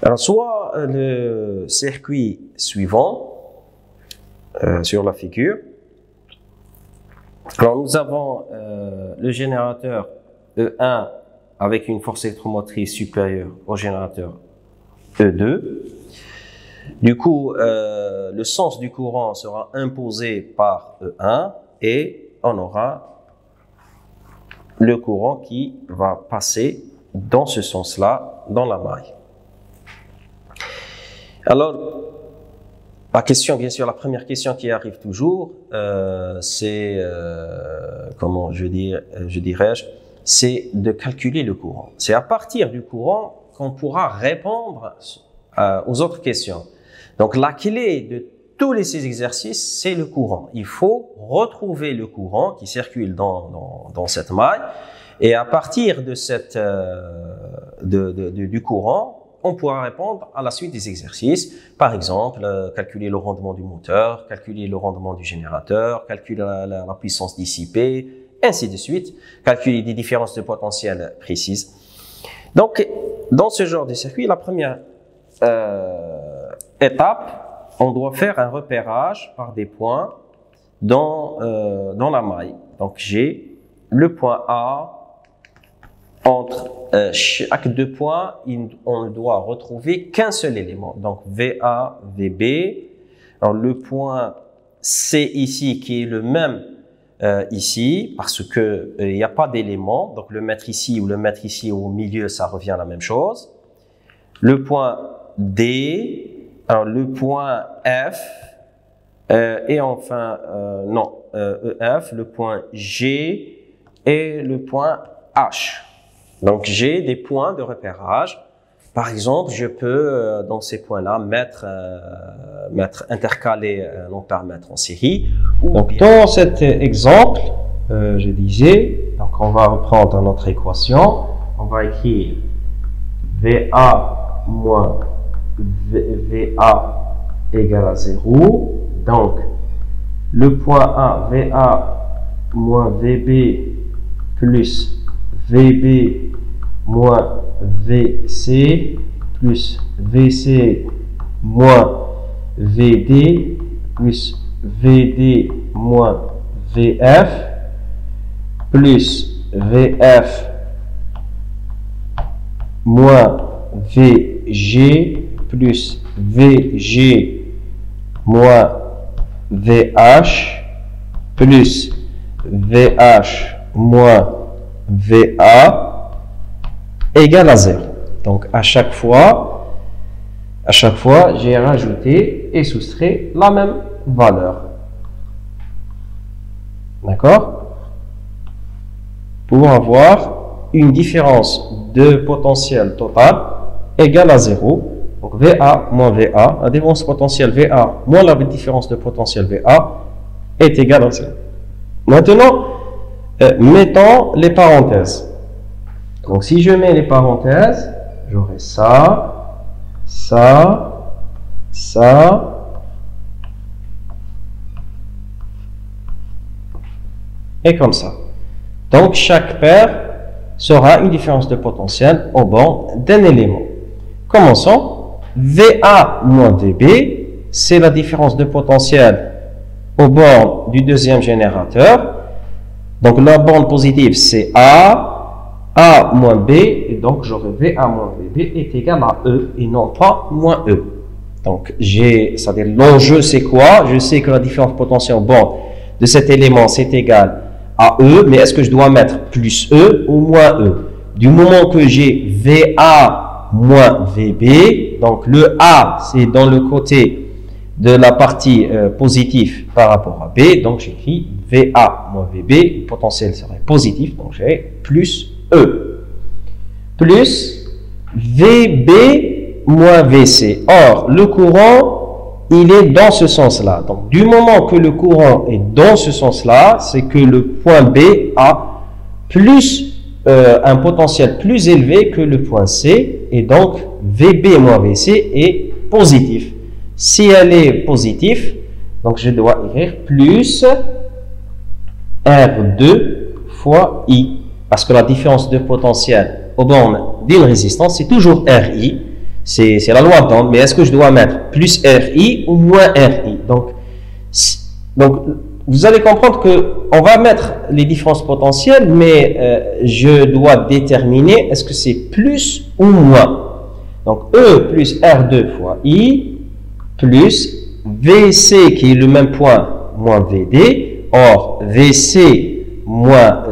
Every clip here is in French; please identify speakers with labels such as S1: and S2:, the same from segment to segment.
S1: Alors, soit le circuit suivant sur la figure. Alors, nous avons le générateur E1 avec une force électromotrice supérieure au générateur E2. Du coup, le sens du courant sera imposé par E1 et on aura le courant qui va passer dans ce sens-là, dans la maille. Alors, la question, bien sûr, la première question qui arrive toujours, c'est, comment je dirais-je, c'est de calculer le courant. C'est à partir du courant qu'on pourra répondre aux autres questions. Donc, la clé de tous ces exercices, c'est le courant. Il faut retrouver le courant qui circule dans cette maille. Et à partir de du courant, on pourra répondre à la suite des exercices. Par exemple, calculer le rendement du moteur, calculer le rendement du générateur, calculer la puissance dissipée, ainsi de suite. Calculer des différences de potentiel précises. Donc, dans ce genre de circuit, la première étape, on doit faire un repérage par des points dans la maille. Donc, j'ai le point A. Entre chaque deux points, on ne doit retrouver qu'un seul élément. Donc, VA, VB. Alors, le point C ici, qui est le même ici, parce que il n'y a pas d'élément. Donc, le mettre ici ou le mettre ici au milieu, ça revient à la même chose. Le point D. Alors, le point F. Et enfin, EF, le point G et le point H. Donc, j'ai des points de repérage. Par exemple, je peux, dans ces points-là, intercaler un ampèremètre en série. Donc, dans cet exemple, je disais, donc on va reprendre notre équation. On va écrire VA moins VA égale à 0. Donc, le point A, VA moins VB plus VB moins VC plus VC moins VD plus VD moins VF plus VF moins VG plus VG moins VH plus VH moins VA égale à 0. Donc, à chaque fois, j'ai rajouté et soustrait la même valeur. D'accord? Pour avoir une différence de potentiel total égale à 0. Donc, VA moins VA, la différence potentielle VA moins la différence de potentiel VA est égale à 0. Maintenant, mettons les parenthèses. Donc, si je mets les parenthèses, j'aurai ça, ça, ça, et comme ça. Donc, chaque paire sera une différence de potentiel au bord d'un élément. Commençons. VA moins VB, c'est la différence de potentiel au bord du deuxième générateur. Donc, la borne positive, c'est A moins B, et donc j'aurai VA moins VB est égal à E et non pas moins E. Donc, c'est-à-dire l'enjeu c'est quoi? Je sais que la différence potentielle au bord de cet élément c'est égal à E, mais est-ce que je dois mettre plus E ou moins E? Du moment que j'ai VA moins VB, donc le A c'est dans le côté de la partie positive par rapport à B, donc j'écris VA moins VB, le potentiel serait positif, donc j'ai plus E, plus VB moins VC. Or, le courant, il est dans ce sens-là. Donc, du moment que le courant est dans ce sens-là, c'est que le point B a plus, un potentiel plus élevé que le point C, et donc VB moins VC est positif. Si elle est positive, donc je dois écrire plus R2 fois I. Parce que la différence de potentiel aux bornes d'une résistance, c'est toujours RI. c'est la loi d'Ohm, mais est-ce que je dois mettre plus RI ou moins RI? Donc vous allez comprendre que on va mettre les différences potentielles, mais je dois déterminer est-ce que c'est plus ou moins. Donc E plus R2 fois I plus VC qui est le même point moins VD. Or VC moins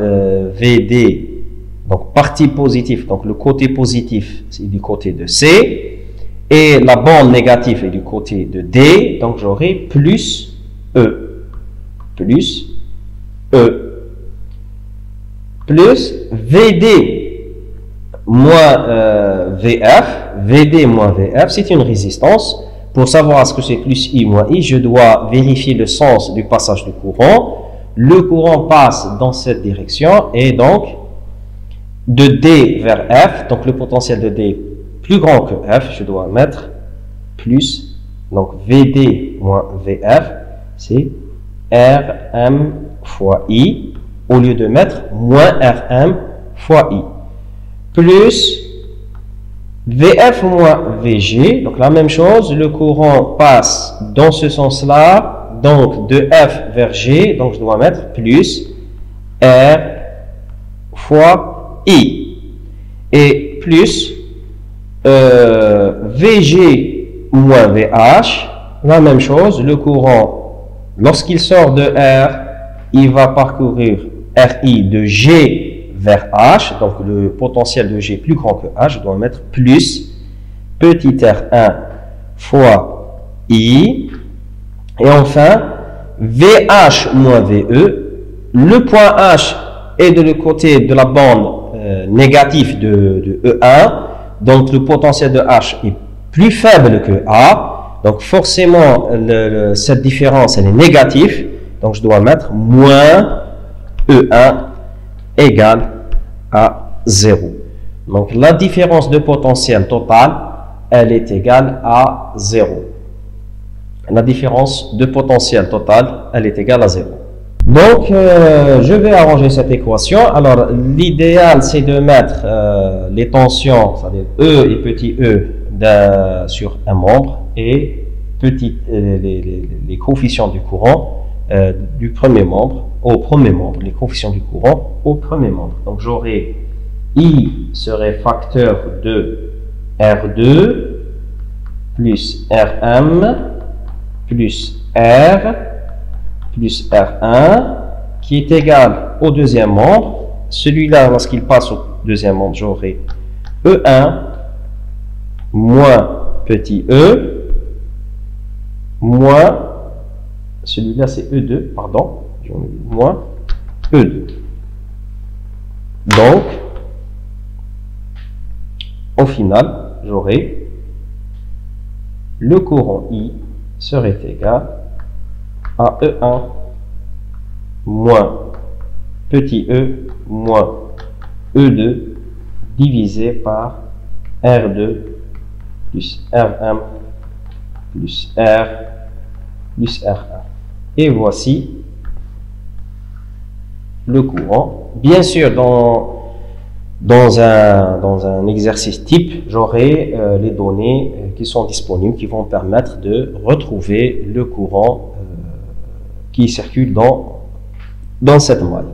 S1: VD, donc partie positive, donc le côté positif c'est du côté de C et la bande négative est du côté de D, donc j'aurai plus E plus VD moins VD moins VF, c'est une résistance. Pour savoir est-ce que c'est plus I moins I, je dois vérifier le sens du passage du courant. Le courant passe dans cette direction et donc de D vers F, donc le potentiel de D plus grand que F, je dois mettre plus, donc VD moins VF, c'est Rm fois I, au lieu de mettre moins Rm fois I, plus VF moins VG, donc la même chose, le courant passe dans ce sens-là, donc de F vers G, donc je dois mettre plus R fois I, et plus VG moins VH, la même chose, le courant, lorsqu'il sort de R, il va parcourir RI de G vers H, donc le potentiel de G est plus grand que H, je dois mettre plus petit r1 fois I, et enfin VH moins VE, le point H est de le côté de la bande négative de E1, donc le potentiel de H est plus faible que A, donc forcément cette différence elle est négative, donc je dois mettre moins E1 égale à 0. Donc la différence de potentiel total, elle est égale à 0. La différence de potentiel total, elle est égale à 0. Donc je vais arranger cette équation. Alors l'idéal c'est de mettre les tensions, c'est-à-dire E et petit e sur un membre et les coefficients du courant du premier membre au premier membre, les coefficients du courant au premier membre. Donc j'aurai I serait facteur de R2 plus Rm plus R plus R1 qui est égal au deuxième membre. Celui-là, lorsqu'il passe au deuxième membre, j'aurai E1 moins petit e moins, celui-là c'est E2, pardon, moins E2. Donc, au final, j'aurai le courant I serait égal à E1 moins petit e moins E2 divisé par R2 plus Rm plus R plus R1. Et voici le courant. Bien sûr, dans un exercice type, j'aurai les données qui sont disponibles, qui vont permettre de retrouver le courant qui circule dans cette maille.